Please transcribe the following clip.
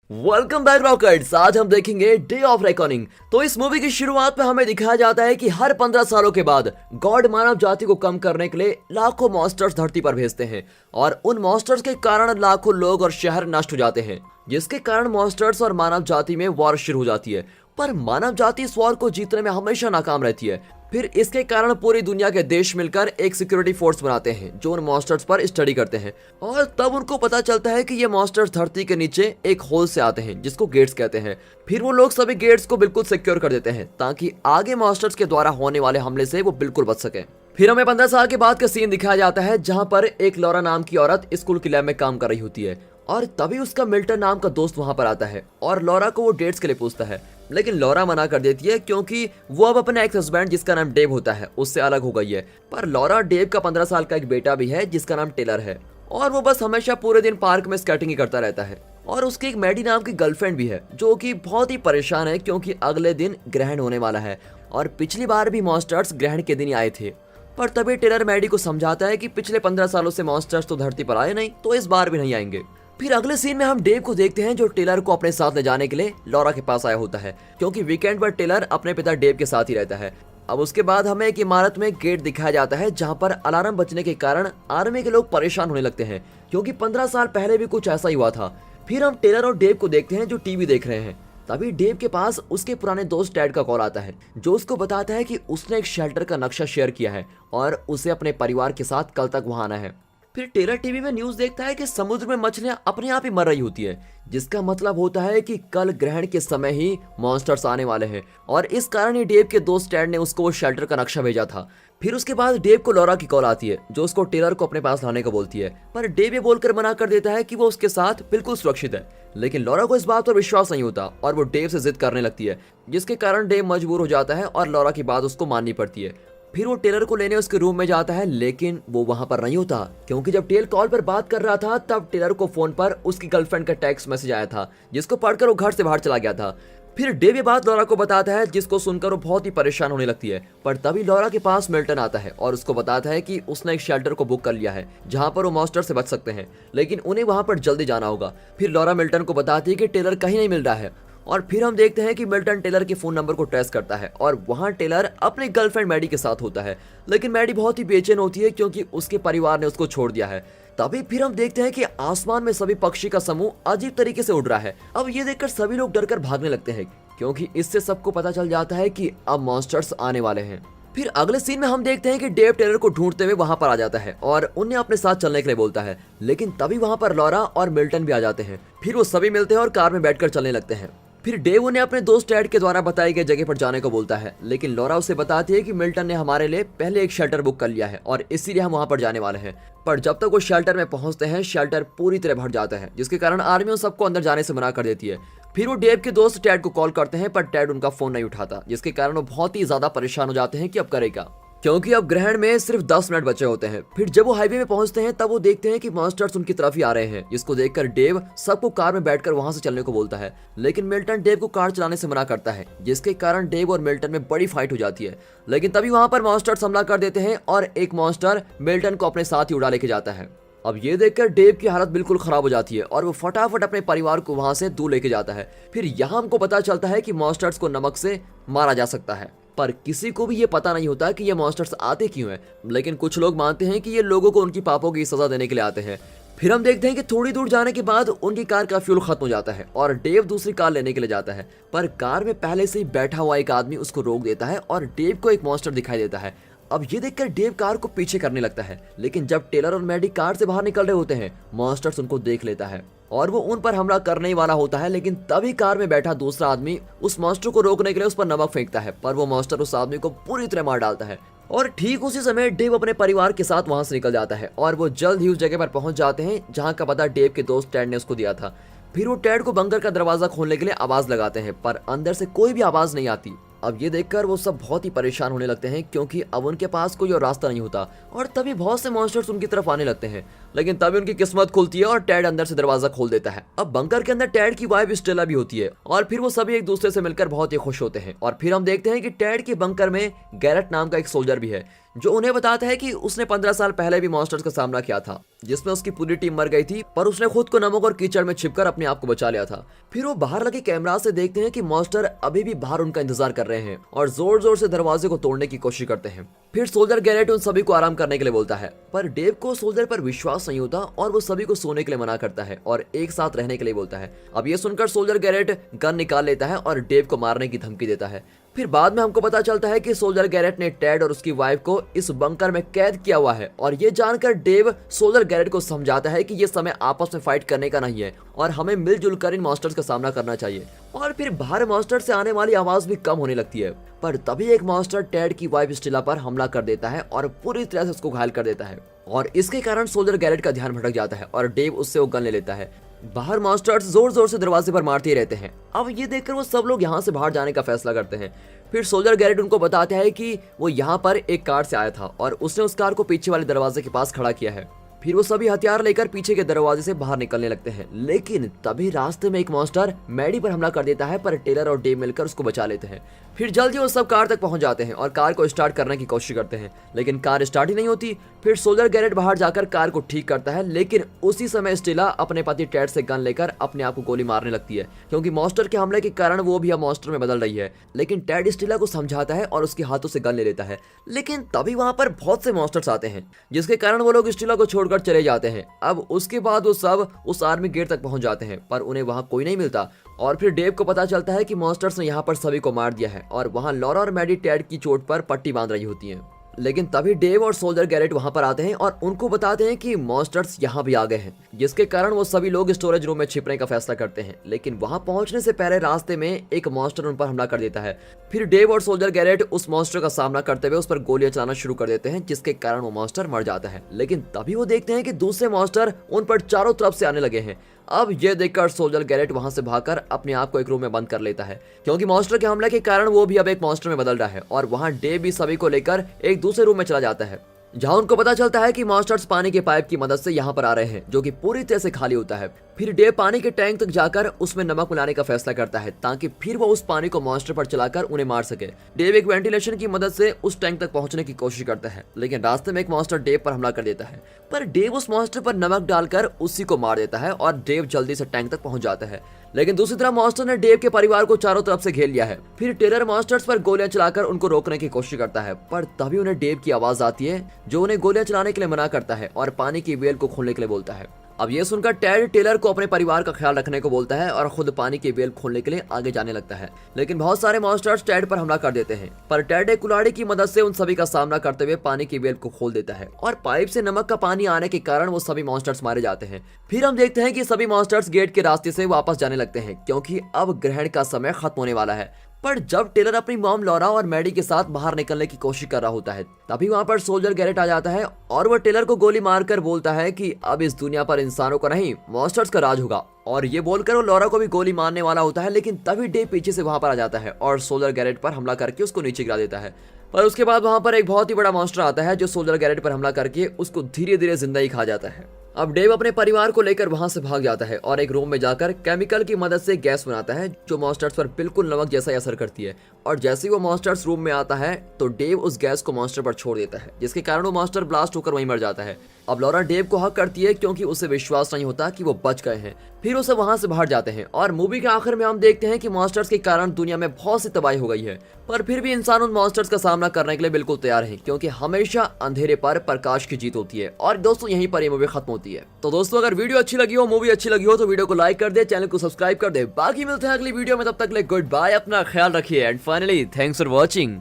Welcome back rockets. आज हम देखेंगे डे ऑफ रेकॉनिंग। तो इस मूवी की शुरुआत में हमें दिखाया जाता है कि हर 15 सालों के बाद गॉड मानव जाति को कम करने के लिए लाखों मॉन्स्टर्स धरती पर भेजते हैं और उन मॉन्स्टर्स के कारण लाखों लोग और शहर नष्ट हो जाते हैं, जिसके कारण मॉन्स्टर्स और मानव जाति में वॉर शुरू हो जाती है। पर मानव जाति इस वॉर को जीतने में हमेशा नाकाम रहती है। फिर इसके कारण पूरी दुनिया के देश मिलकर एक सिक्योरिटी फोर्स बनाते हैं जो उन मॉन्स्टर्स पर स्टडी करते हैं और तब उनको पता चलता है कि ये मॉन्स्टर्स धरती के नीचे एक होल से आते हैं जिसको गेट्स कहते हैं। फिर वो लोग सभी गेट्स को बिल्कुल सिक्योर कर देते हैं ताकि आगे मॉन्स्टर्स के द्वारा होने वाले हमले से वो बिल्कुल बच सके। फिर हमें 15 साल के बाद का सीन दिखाया जाता है जहां पर एक लॉरा नाम की औरत स्कूल की लैब में काम कर रही होती है और तभी उसका मिल्टन नाम का दोस्त वहां पर आता है और लॉरा को वो डेट्स के लिए पूछता है, लेकिन लॉरा मना कर देती है क्योंकि वो अब अपने एक्स हस्बैंड जिसका नाम डेव होता है उससे अलग हो गई है। पर लॉरा डेव का 15 साल का एक बेटा भी है जिसका नाम टेलर है और वो बस हमेशा पूरे दिन पार्क में स्केटिंग ही करता रहता है। और उसकी एक मैडी नाम की गर्लफ्रेंड भी है जो कि बहुत ही परेशान है क्योंकि अगले दिन ग्रहण होने वाला है और पिछली बार भी मॉन्स्टर्स ग्रहण के दिन ही आए थे। पर तभी टेलर मैडी को समझाता है कि पिछले 15 सालों से मॉन्स्टर्स तो धरती पर आए नहीं, तो इस बार भी नहीं आएंगे। फिर अगले सीन में हम डेव को देखते हैं जो टेलर को अपने साथ ले जाने के लिए लॉरा के पास आया होता है क्योंकि वीकेंड पर टेलर अपने पिता डेव के साथ ही रहता है। अब उसके बाद हमें एक इमारत में गेट दिखाया जाता है जहां पर अलार्म बजने के कारण आर्मी के लोग परेशान होने लगते हैं क्योंकि 15 साल पहले भी कुछ ऐसा ही हुआ था। फिर हम टेलर और डेव को देखते हैं जो टीवी देख रहे हैं। तभी डेव के पास उसके पुराने दोस्त टैड का कॉल आता है जो उसको बताता है कि उसने एक शेल्टर का नक्शा शेयर किया है और उसे अपने परिवार के साथ कल तक वहां आना है। फिर टेलर टीवी में न्यूज देखता है कि समुद्र में मछलियां अपने आप ही मर रही होती है, जिसका मतलब होता है कि कल ग्रहण के समय ही मॉन्स्टर्स आने वाले हैं और इस कारण ही डेव के दोस्त टैड ने उसको वो शेल्टर का नक्शा भेजा था। फिर उसके बाद डेव को लॉरा की कॉल आती है जो उसको टेलर को अपने पास लाने को बोलती है, पर डेव ये बोलकर मना कर देता है कि वो उसके साथ बिल्कुल सुरक्षित है। लेकिन लॉरा को इस बात पर विश्वास नहीं होता और वो डेव से जिद करने लगती है, जिसके कारण डेव मजबूर हो जाता है और लॉरा की बात उसको माननी पड़ती है। फिर वो टेलर को लेने उसके रूम में जाता है लेकिन वो वहां पर नहीं होता क्योंकि जब टेल कॉल पर बात कर रहा था तब टेलर को फोन पर उसकी गर्लफ्रेंड का टेक्स्ट मैसेज आया था जिसको पढ़कर वो घर से बाहर चला गया था। फिर डेव ये बात लॉरा को बताता है जिसको सुनकर वो बहुत ही परेशान होने लगती है। पर तभी लॉरा के पास मिल्टन आता है और उसको बताता है कि उसने एक शेल्टर को बुक कर लिया है जहां पर वो मॉन्स्टर से बच सकते हैं, लेकिन उन्हें वहां पर जल्दी जाना होगा। फिर लॉरा मिल्टन को बताती है कि टेलर कहीं नहीं मिल रहा है और फिर हम देखते हैं कि मिल्टन टेलर के फोन नंबर को ट्रेस करता है और वहां टेलर अपने गर्लफ्रेंड मैडी के साथ होता है, लेकिन मैडी बहुत ही बेचैन होती है क्योंकि उसके परिवार ने उसको छोड़ दिया है। तभी फिर हम देखते हैं कि आसमान में सभी पक्षी का समूह अजीब तरीके से उड़ रहा है। अब ये देखकर सभी लोग डरकर भागने लगते हैं क्योंकि इससे सबको पता चल जाता है कि अब मॉन्स्टर्स आने वाले हैं। फिर अगले सीन में हम देखते हैं कि डेव टेलर को ढूंढते हुए वहां पर आ जाता है और उन्हें अपने साथ चलने के लिए बोलता है, लेकिन तभी वहां पर लॉरा और मिल्टन भी आ जाते हैं। फिर वो सभी मिलते हैं और कार में बैठकर चलने लगते हैं। फिर डेव उन्हें अपने दोस्त टैड के द्वारा बताई गई जगह पर जाने को बोलता है, लेकिन लॉरा उसे बताती है कि मिल्टन ने हमारे लिए पहले एक शेल्टर बुक कर लिया है और इसीलिए हम वहां पर जाने वाले हैं। पर जब तक वो शेल्टर में पहुंचते हैं शेल्टर पूरी तरह भर जाता है, जिसके कारण आर्मी उन सबको अंदर जाने से मना कर देती है। फिर वो डेव के दोस्त टैड को कॉल करते हैं पर टैड उनका फोन नहीं उठाता, जिसके कारण वो बहुत ही ज्यादा परेशान हो जाते हैं कि अब करेगा क्योंकि अब ग्रहण में सिर्फ 10 मिनट बचे होते हैं। फिर जब वो हाईवे में पहुंचते हैं तब वो देखते हैं कि मॉन्स्टर्स उनकी तरफ ही आ रहे हैं, जिसको देखकर डेव सबको कार में बैठकर वहां से चलने को बोलता है, लेकिन मिल्टन डेव को कार चलाने से मना करता है, जिसके कारण डेव और मिल्टन में बड़ी फाइट हो जाती है। लेकिन तभी वहां पर मॉन्स्टर्स हमला कर देते हैं और एक मॉन्स्टर मिल्टन को अपने साथ ही उड़ा लेके जाता है। अब ये देखकर डेव की हालत बिल्कुल खराब हो जाती है और वो फटाफट अपने परिवार को वहां से दूर लेके जाता है। फिर यहाँ हमको पता चलता है कि मॉन्स्टर्स को नमक से मारा जा सकता है, पर किसी को भी ये पता नहीं होता कि ये मॉन्स्टर्स आते क्यों हैं, लेकिन कुछ लोग मानते हैं कि ये लोगों को उनकी पापों की सजा देने के लिए आते हैं। फिर हम देखते हैं कि थोड़ी दूर जाने के बाद उनकी कार का फ्यूल खत्म हो जाता है और डेव दूसरी कार लेने के लिए जाता है, पर कार में पहले से ही बैठा हुआ एक आदमी उसको रोक देता है और डेव को एक मॉन्स्टर दिखाई देता है। अब ये देखकर डेव कार को पीछे करने लगता है, लेकिन जब टेलर और मैडी कार से बाहर निकल रहे होते हैं मॉन्स्टर्स उनको देख लेता है और वो उन पर हमला करने ही वाला होता है। लेकिन तभी कार में बैठा दूसरा आदमी उस मॉन्स्टर को रोकने के लिए उस पर नमक फेंकता है, पर वो मॉन्स्टर उस आदमी को पूरी तरह मार डालता है और ठीक उसी समय डेव अपने परिवार के साथ वहां से निकल जाता है और वो जल्द ही उस जगह पर पहुंच जाते हैं जहां का पता डेव के दोस्त टैड ने उसको दिया था। फिर वो टैड को बंकर का दरवाजा खोलने के लिए आवाज लगाते हैं, पर अंदर से कोई भी आवाज नहीं आती। अब ये देखकर वो सब बहुत ही परेशान होने लगते हैं क्योंकि अब उनके पास कोई और रास्ता नहीं होता और तभी बहुत से मॉन्स्टर्स उनकी तरफ आने लगते हैं। लेकिन तभी उनकी किस्मत खुलती है और टेड अंदर से दरवाजा खोल देता है। अब बंकर के अंदर टेड की वाइफ स्टेला भी होती है और फिर वो सभी एक दूसरे से मिलकर बहुत ही खुश होते हैं। और फिर हम देखते हैं कि टेड के बंकर में गैरेट नाम का एक सोल्जर भी है जो उन्हें बताता है कि उसने 15 साल पहले भी मॉन्स्टर्स का सामना किया था जिसमें उसकी पूरी टीम मर गई थी, पर उसने खुद को नमक और कीचड़ में छिपकर अपने आप को बचा लिया था। फिर वो बाहर लगे कैमरा से देखते हैं कि मॉन्स्टर अभी भी बाहर उनका इंतजार कर रहे हैं और जोर जोर से दरवाजे को तोड़ने की कोशिश करते हैं। फिर सोल्जर गैरेट उन सभी को आराम करने के लिए बोलता है, पर डेव को सोल्जर पर विश्वास नहीं होता और वो सभी को सोने के लिए मना करता है और एक साथ रहने के लिए बोलता है। अब ये सुनकर सोल्जर गैरेट गन निकाल लेता है और डेव को मारने की धमकी देता है। फिर बाद में हमको पता चलता है कि सोल्जर गैरेट ने टेड और उसकी वाइफ को इस बंकर में कैद किया हुआ है और ये जानकर डेव सोल्जर गैरेट को समझाता है कि ये समय आपस में फाइट करने का नहीं है और हमें मिलजुल कर इन मॉन्स्टर्स का सामना करना चाहिए। और फिर बाहर मॉन्स्टर से आने वाली आवाज भी कम होने लगती है, पर तभी एक मॉन्स्टर टेड की वाइफ स्टेला पर हमला कर देता है और पूरी तरह से उसको घायल कर देता है और इसके कारण सोल्जर गैरेट का ध्यान भटक जाता है और डेव उससे वो गन ले लेता है। बाहर मॉन्स्टर्स जोर जोर से दरवाजे पर मारते ही रहते हैं। अब ये देखकर वो सब लोग यहाँ से बाहर जाने का फैसला करते हैं। फिर सोल्जर गैरेट उनको बताता है कि वो यहाँ पर एक कार से आया था और उसने उस कार को पीछे वाले दरवाजे के पास खड़ा किया है। फिर वो सभी हथियार लेकर पीछे के दरवाजे से बाहर निकलने लगते हैं, लेकिन तभी रास्ते में एक मॉन्स्टर मैडी पर हमला कर देता है, पर टेलर और डेव मिलकर उसको बचा लेते हैं। फिर जल्दी वो सब कार तक पहुंच जाते हैं और कार को स्टार्ट करने की कोशिश करते हैं, लेकिन कार स्टार्ट ही नहीं होती। फिर सोल्जर गैरेट बाहर जाकर कार को ठीक करता है, लेकिन उसी समय स्टेला अपने पति टेड से गन लेकर अपने आप को गोली मारने लगती है क्योंकि मॉन्स्टर के हमले के कारण वो भी अब मॉन्स्टर में बदल रही है। लेकिन टेड स्टेला को समझाता है और उसके हाथों से गन ले लेता है, लेकिन तभी वहां पर बहुत से मॉन्स्टर्स आते हैं जिसके कारण वो लोग स्टेला को छोड़कर चले जाते हैं। अब उसके बाद वो सब उस आर्मी गेट तक पहुंच जाते हैं, पर उन्हें वहां कोई नहीं मिलता और फिर डेव को पता चलता है कि मॉन्स्टर्स ने यहाँ पर सभी को मार दिया है और वहां लॉरा और मैडी टेड की चोट पर पट्टी बांध रही होती हैं। लेकिन तभी डेव और सोल्जर गैरेट वहां पर आते हैं और उनको बताते हैं कि मॉन्स्टर्स यहाँ भी आ गए हैं, जिसके कारण वो सभी लोग स्टोरेज रूम में छिपने का फैसला करते हैं। लेकिन वहां पहुंचने से पहले रास्ते में एक मॉन्स्टर उन पर हमला कर देता है। फिर डेव और सोल्जर गैरेट उस मॉन्स्टर का सामना करते हुए उस पर गोलियां चलाना शुरू कर देते हैं, जिसके कारण वो मॉन्स्टर मर जाता है। लेकिन तभी वो देखते हैं कि दूसरे मॉन्स्टर उन पर चारों तरफ से आने लगे हैं। अब ये देखकर सोल्जर गैरेट वहां से भागकर अपने आप को एक रूम में बंद कर लेता है क्योंकि मॉन्स्टर के हमले के कारण वो भी अब एक मॉन्स्टर में बदल रहा है और वहां डेव भी सभी को लेकर एक दूसरे रूम में चला जाता है जहां उनको पता चलता है कि मॉन्स्टर्स पानी के पाइप की मदद से यहाँ पर आ रहे हैं जो कि पूरी तरह से खाली होता है। फिर डेव पानी के टैंक तक जाकर उसमें नमक मिलाने का फैसला करता है ताकि फिर वो उस पानी को मॉन्स्टर पर चलाकर उन्हें मार सके। डेव एक वेंटिलेशन की मदद से उस टैंक तक पहुंचने की कोशिश करता है, लेकिन रास्ते में एक मॉन्स्टर डेव पर हमला कर देता है, पर डेव उस मॉन्स्टर पर नमक डालकर उसी को मार देता है और डेव जल्दी से टैंक तक पहुंच जाता है। लेकिन दूसरी तरफ मॉन्स्टर ने डेव के परिवार को चारों तरफ से घेर लिया है। फिर टेलर मॉन्स्टर्स पर गोलियां चलाकर उनको रोकने की कोशिश करता है, पर तभी उन्हें डेव की आवाज आती है जो उन्हें गोलियां चलाने के लिए मना करता है और पानी की वेल को खोलने के लिए बोलता है। अब ये सुनकर टेड टेलर को अपने परिवार का ख्याल रखने को बोलता है और खुद पानी की वेल खोलने के लिए आगे जाने लगता है। लेकिन बहुत सारे मॉन्स्टर्स टेड पर हमला कर देते हैं, पर टेड एक कुल्हाड़ी की मदद से उन सभी का सामना करते हुए पानी की वेल को खोल देता है और पाइप से नमक का पानी आने के कारण वो सभी मॉन्स्टर्स मारे जाते हैं। फिर हम देखते हैं कि सभी मॉन्स्टर्स गेट के रास्ते से वापस जाने लगते हैं क्योंकि अब ग्रहण का समय खत्म होने वाला है। पर जब टेलर अपनी मॉम लॉरा और मैडी के साथ बाहर निकलने की कोशिश कर रहा होता है, तभी वहां पर सोल्जर गैरेट आ जाता है और वह टेलर को गोली मारकर बोलता है कि अब इस दुनिया पर इंसानों का नहीं मॉन्स्टर्स का राज होगा। और ये बोलकर वो लॉरा को भी गोली मारने वाला होता है, लेकिन तभी डेव पीछे से वहां पर आ जाता है और सोल्जर गैरेट पर हमला करके उसको नीचे गिरा देता है। पर उसके बाद वहां पर एक बहुत ही बड़ा मॉन्स्टर आता है जो सोल्जर गैरेट पर हमला करके उसको धीरे धीरे जिंदा ही खा जाता है। अब डेव अपने परिवार को लेकर वहां से भाग जाता है और एक रूम में जाकर केमिकल की मदद से गैस बनाता है जो मॉन्स्टर्स पर बिल्कुल नमक जैसा असर करती है। और जैसे ही वो मॉन्स्टर्स रूम में आता है तो डेव उस गैस को मॉन्स्टर पर छोड़ देता है, जिसके कारण वो मॉन्स्टर ब्लास्ट होकर वहीं मर जाता है। अब लॉरा डेव को हक करती है क्योंकि उसे विश्वास नहीं होता कि वो बच गए हैं। फिर उसे वहां से बाहर जाते हैं और मूवी के आखिर में हम देखते हैं कि मॉन्स्टर्स के कारण दुनिया में बहुत सी तबाही हो गई है, पर फिर भी इंसान उन मॉन्स्टर्स का सामना करने के लिए बिल्कुल तैयार है क्योंकि हमेशा अंधेरे पर प्रकाश की जीत होती है। और दोस्तों यहीं पर ये मूवी खत्म होती है। तो दोस्तों अगर वीडियो अच्छी लगी हो, मूवी अच्छी लगी हो तो वीडियो को लाइक कर दे, चैनल को सब्सक्राइब कर दे। बाकी मिलते हैं अगली वीडियो में, तब तक ले गुड बाय, अपना ख्याल रखिए and finally thanks for watching.